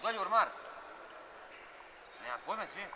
dolje ormar. Nema pojma svi.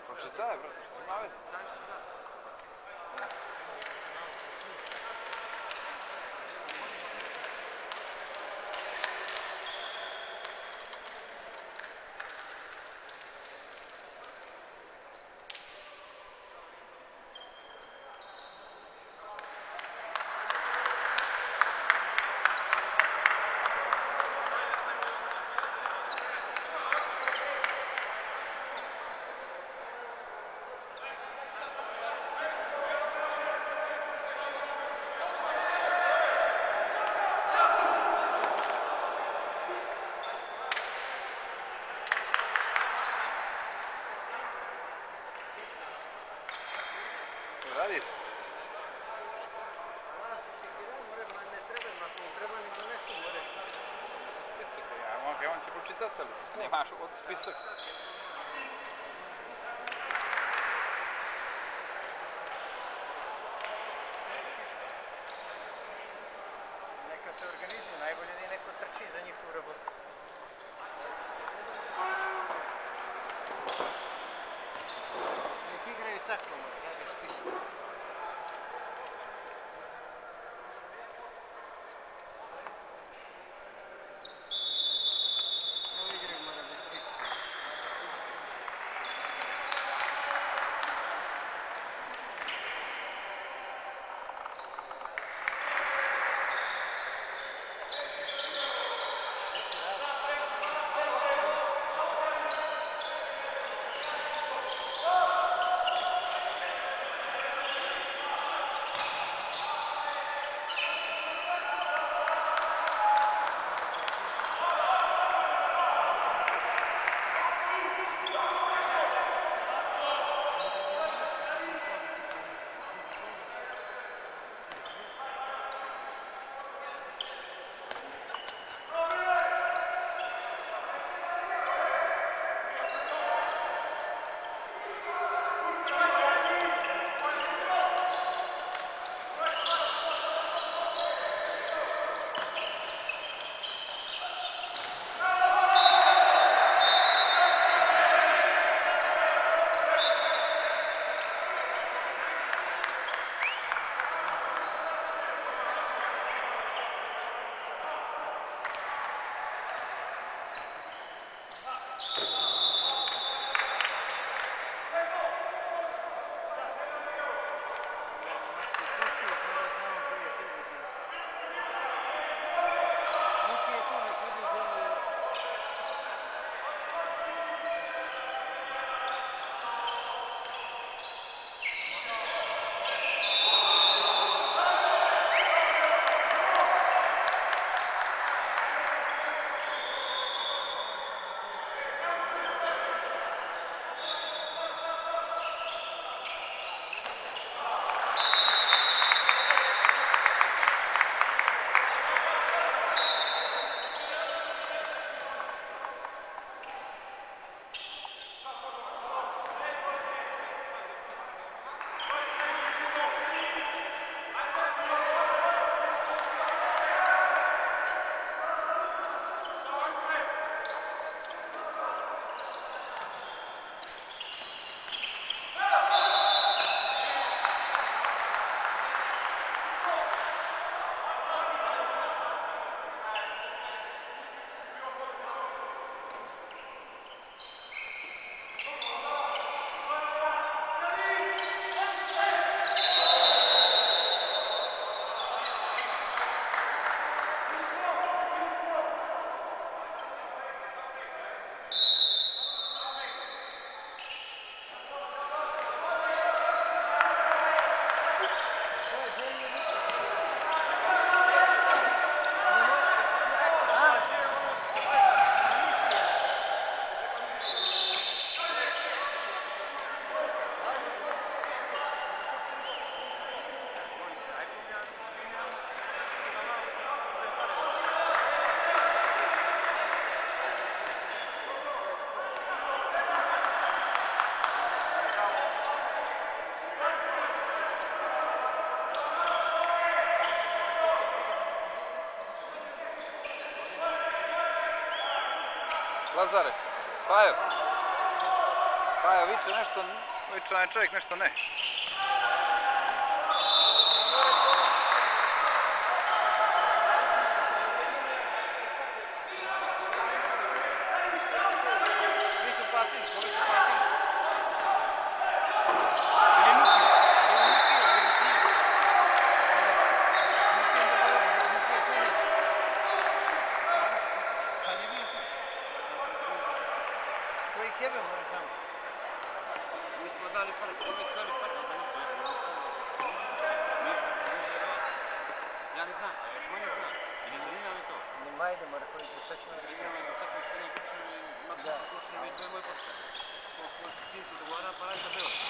Прочитай, брат, снимай. Radiš? Spisak, ja on će pročitati, ali nemaš od spisak. Neka se organizuju, najbolje da neko trči za njihovu robotu. Nek igraju tako, ja ga spisak. Ovo igraju mora bez spiska. Lazare, Pajo. Pajo viče nešto, viče onaj čovjek nešto ne. Svi su platili, kome su platili? Ili Lukiju? Ili Lukiju, ili svi? Lukiju da govori, Lukiju je tu neće. Sad je bio tu. Koji jebe mora samo? Mi smo dali pare, kome ste dali pare? Ja ne znam, a još manje znam. I ne zanima me to. Ne majde mora koji će sad ćemo nešto. Zanima me čak mi se ne pričaju i maksimum slučaju već to je moj posao. To smo čim se dogovara, pa radi za Beograd.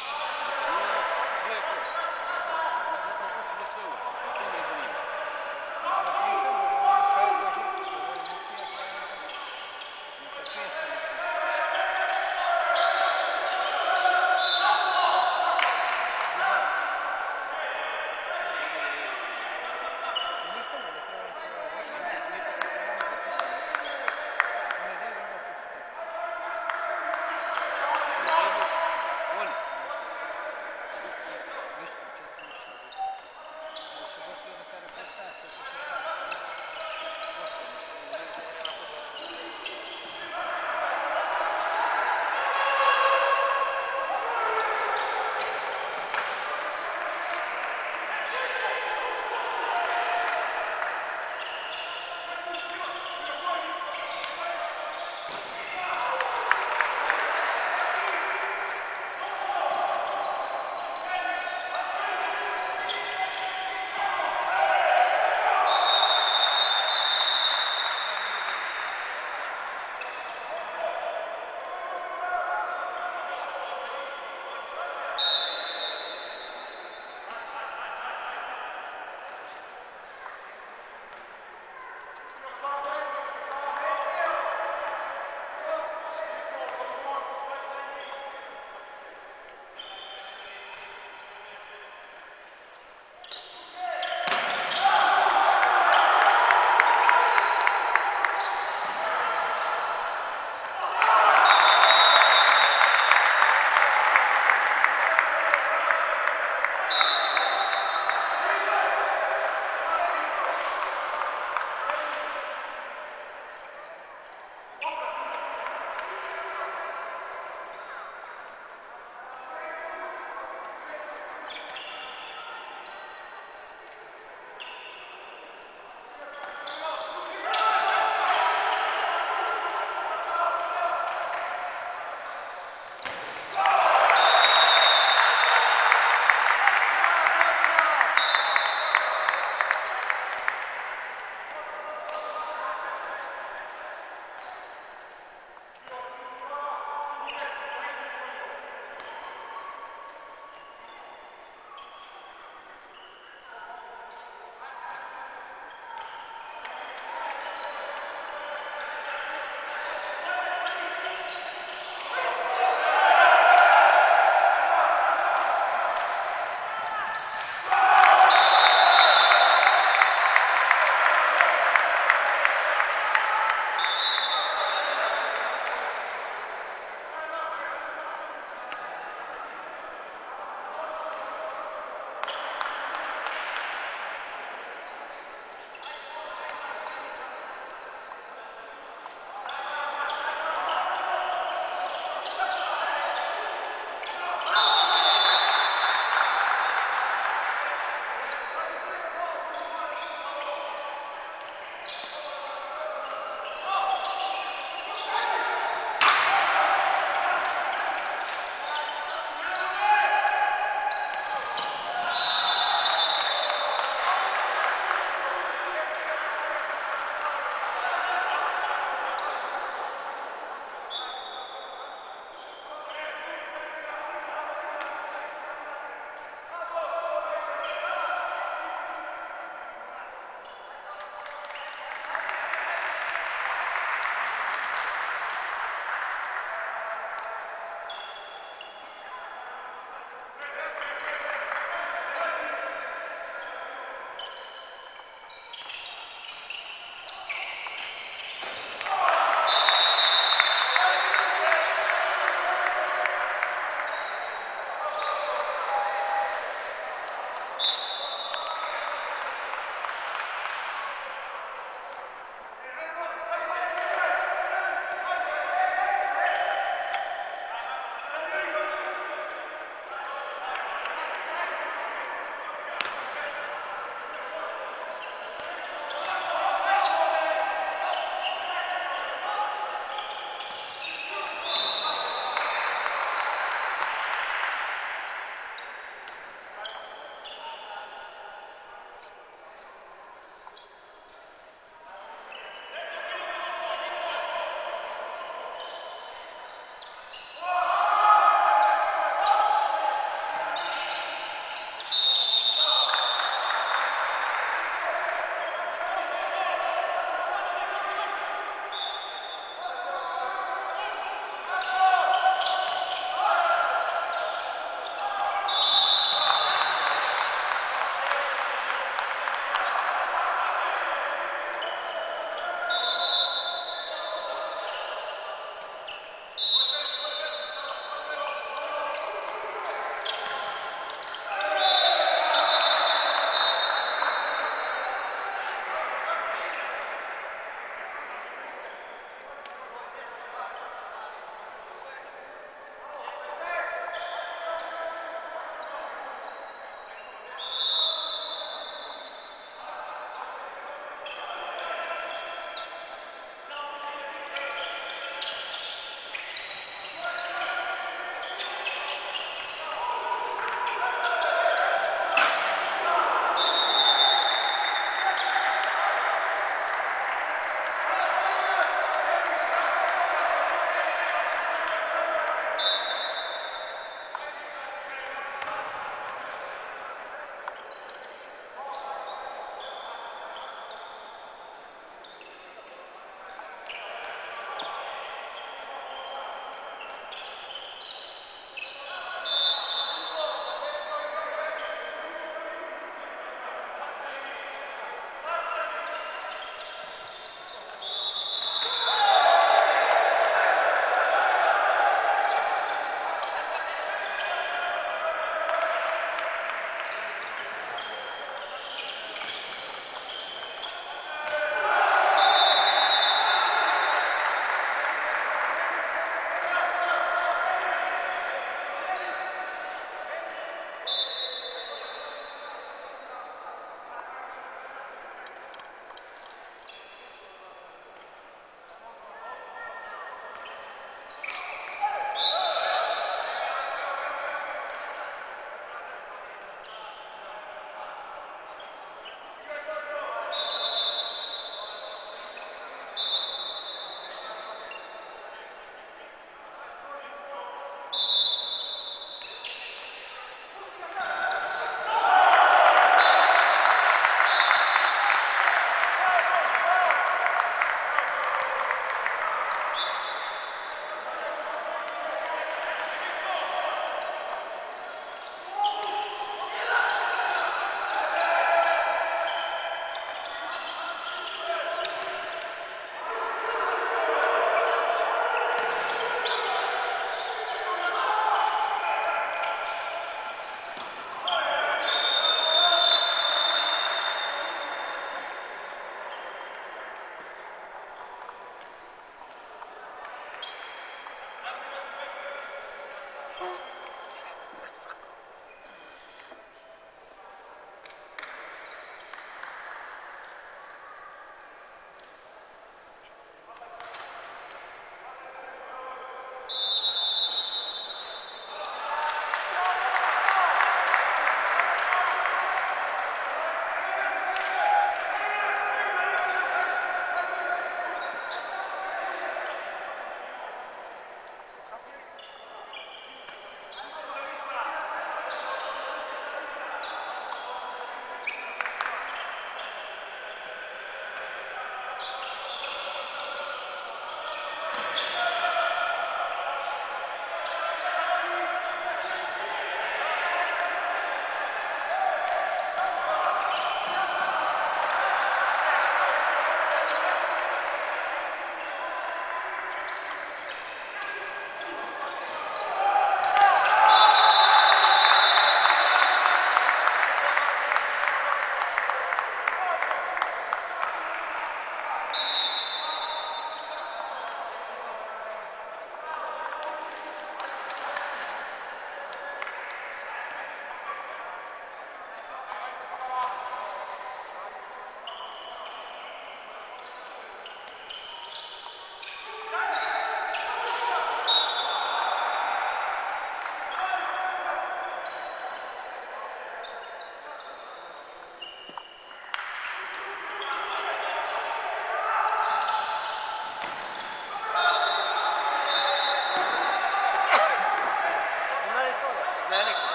Ne zanima me, gdje je to? Ne znam što su 200 eura, to me zanima. Napisao, on čovjek dođe, govori Lukija, pa je nekako. Neka 600 napisao. Ništa mu ne treba se loša. Ne, to nije posao, to imamo zapisano. U nedelju ima kuću. Oni. Isto.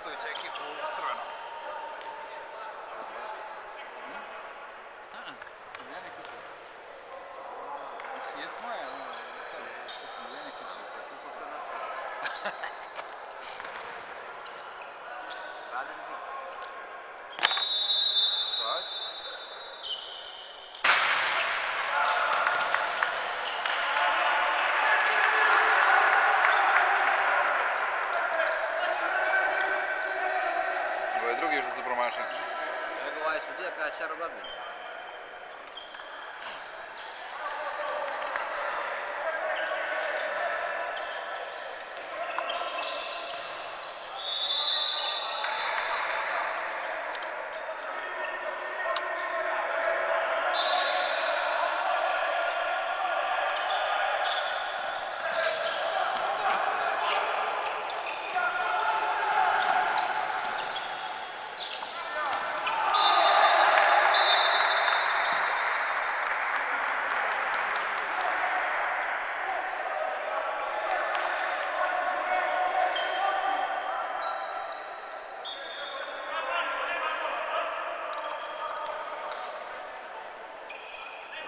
gostujuću ekipu u crvenom. Miljane kuće. Mislim, jes moja, sad, Miljane kuće. Tu smo sve nastavili. Rade li mi? Right. Ovo je drugi što su promašili. Nego ovaj sudija kada je Šaro Babin.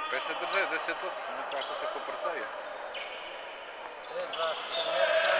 Kaj se drže 10-8, nekako se koprcaju. Dva šućanerca,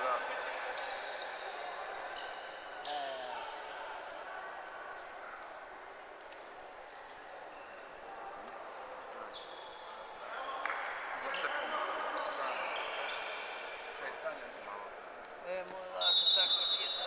rasta. Šetanje malo. Moj lažno tako djeca.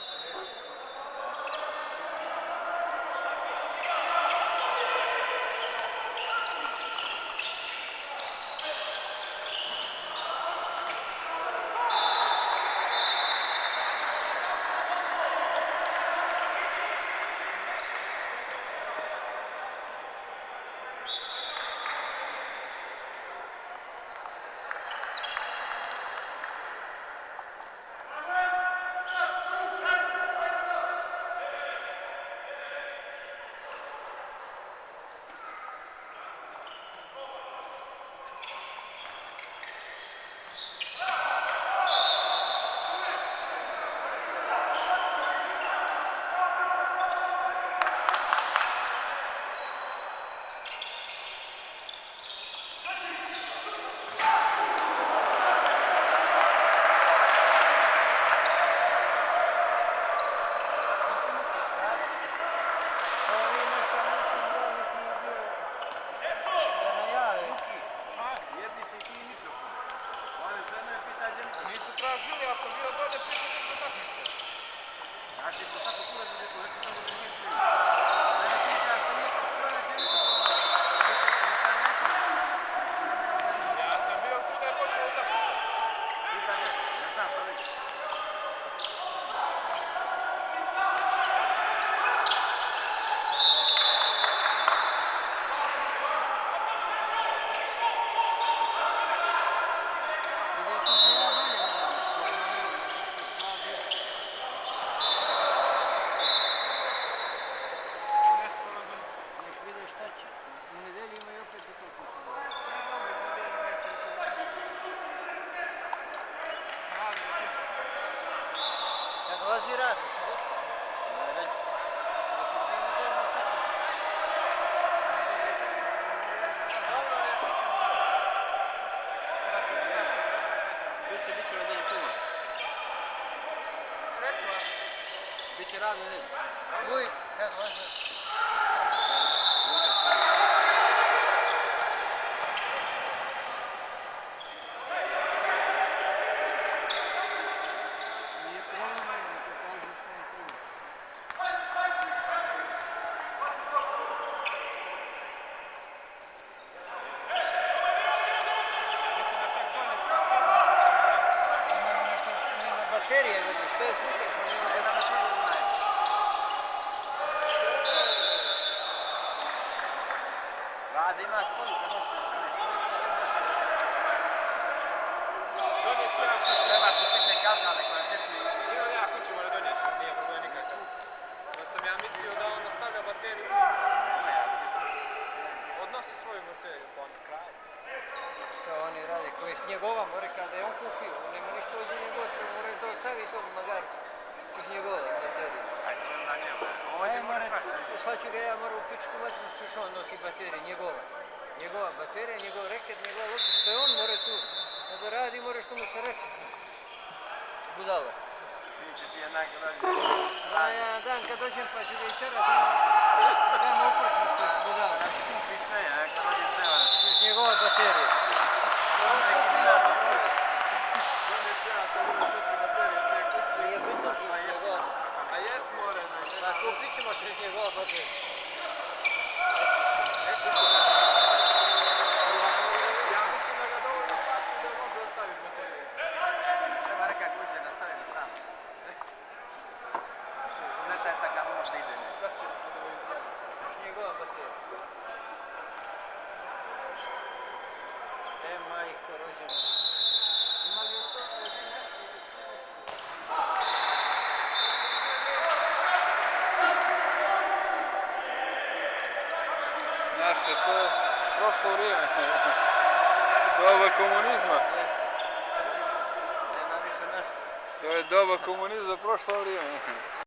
Nisu tražili, ja sam bio dolje prije nego utakmice. Znači, to tako kurac je rekao, rekao sam da nije sve. Mene pita, ako nije kurac, gdje mi se Ja sam bio tu kada je počela utakmica. pita nešto, ne znam, pa vidi. Kad dolazi radiš, Dobro, riješit ćemo. Sad ćemo zašto treba. Biće u nedelju tu. Recimo, Biće radno u nedelju. Uvijek, kad dolazi. Nije problem, nego kažu što im treba. mislim da čak dolje sve stavljamo. Nema baterije, vidiš, to je s mikrofon, nema baterije. Vlada ima svoju, kad nosi svoju. Donijet ću ja kuću. Treba kupiti neke alkane kvalitetne. Imam ja kuću, mora donijet ću, nije problem nikakav. Da sam ja mislio da on ostavlja bateriju. Odnosi svoju bateriju, pa on na kraju. Što oni rade, koji je s njegova, mora kada je on kupio, on nema ništa od njegova, mora da ostavi to u magarcu. Iz njegova baterije. Ajde, na njemu. Ne mora, sad ću ga ja mora u pičku vatnicu, što on nosi baterije, njegova. Njegova baterija, njegov reket, njegova lopta, što je on mora tu. Da radi, mora što mu se reče. Budala. Ti je najgledalji. A ja dan kad dođem pa ću večera, da dam uplatnicu iz budala. Znači, kupi sve, a kad dođeš nema. Iz njegova baterija. Neki dinar do broja. Donijet ću ja sad ove 4 baterije te kuće. Nije bitno iz njegova. A jes more, Pa kupit ćemo iz njegova baterija. Ja mislim da ga dovoljno plaći da može ostaviti bateriju. Treba neka kuća da stavi na stranu. Ne taj takav može da ide. Sad će da dovoljno dobro. Iz njegova baterija. Majko rođena. Ima li još to što je Naše, to je prošlo vrijeme. Doba komunizma. Nema više naše. To je doba komunizma, prošlo vrijeme.